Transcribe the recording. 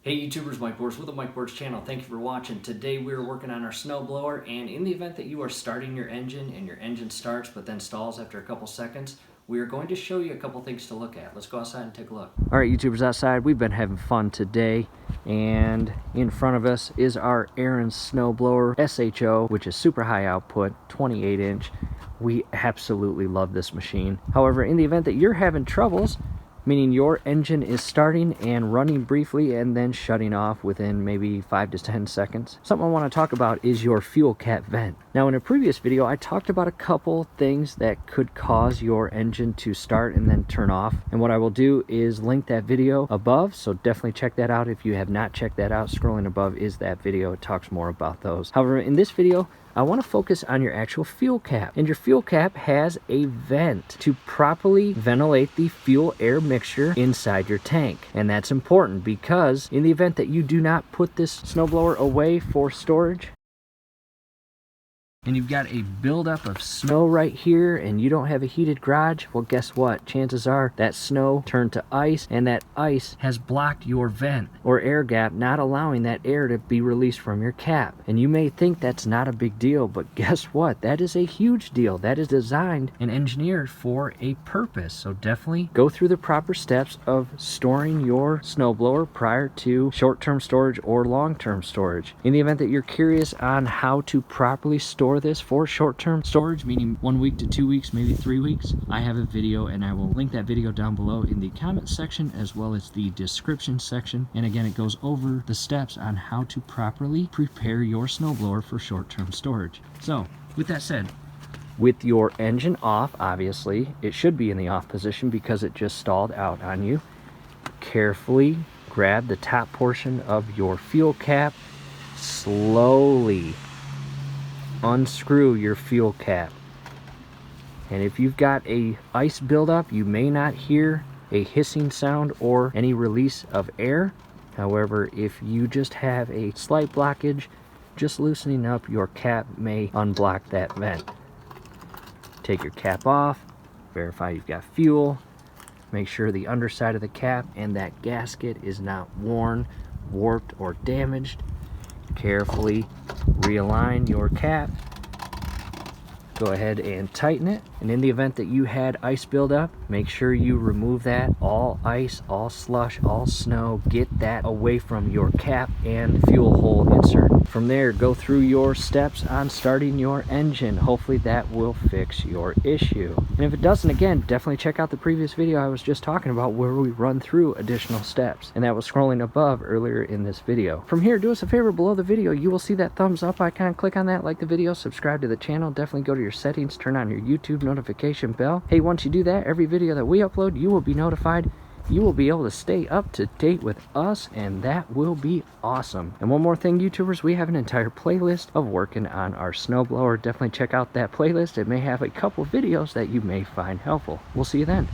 Hey YouTubers, Mike Bors with the Mike Bors channel. Thank you for watching. Today we're working on our snowblower, and in the event that you are starting your engine and your engine starts but then stalls after a couple seconds, we are going to show you a couple things to look at. Let's go outside and take a look. Alright YouTubers, outside we've been having fun today, and in front of us is our Ariens snowblower SHO, which is super high output, 28 inch. We absolutely love this machine. However, in the event that you're having troubles, meaning your engine is starting and running briefly and then shutting off within maybe 5 to 10 seconds. Something I want to talk about is your fuel cap vent. Now, in a previous video, I talked about a couple things that could cause your engine to start and then turn off. And what I will do is link that video above, so definitely check that out. If you have not checked that out, scrolling above is that video. It talks more about those. However, in this video, I want to focus on your actual fuel cap. And your fuel cap has a vent to properly ventilate the fuel air mixture inside your tank. And that's important because in the event that you do not put this snowblower away for storage, and you've got a buildup of snow right here and you don't have a heated garage, well, guess what? Chances are that snow turned to ice, and that ice has blocked your vent or air gap, not allowing that air to be released from your cap. And you may think that's not a big deal, but guess what? That is a huge deal. That is designed and engineered for a purpose. So definitely go through the proper steps of storing your snowblower prior to short-term storage or long-term storage. In the event that you're curious on how to properly store this for short-term storage, meaning 1 week to 2 weeks, maybe 3 weeks, I have a video, and I will link that video down below in the comment section as well as the description section. And again, it goes over the steps on how to properly prepare your snowblower for short-term storage. So with that said, with your engine off, obviously it should be in the off position because it just stalled out on you. Carefully grab the top portion of your fuel cap, slowly unscrew your fuel cap. And if you've got a ice buildup, you may not hear a hissing sound or any release of air. However, if you just have a slight blockage, just loosening up your cap may unblock that vent. Take your cap off, verify you've got fuel, make sure the underside of the cap and that gasket is not worn, warped, or damaged. Carefully realign your cap, go ahead and tighten it, and in the event that you had ice buildup, make sure you remove that. All ice, all slush, all snow, get that away from your cap and fuel hole insert. From there, go through your steps on starting your engine. Hopefully that will fix your issue. And if it doesn't, again, definitely check out the previous video I was just talking about where we run through additional steps, and that was scrolling above earlier in this video. From here, do us a favor, below the video you will see that thumbs up icon. Click on that, like the video, subscribe to the channel. Definitely go to your settings, turn on your YouTube notification bell. Hey, once you do that, every video that we upload, you will be notified. You will be able to stay up to date with us, and that will be awesome. And one more thing, YouTubers, we have an entire playlist of working on our snowblower. Definitely check out that playlist. It may have a couple videos that you may find helpful. We'll see you then.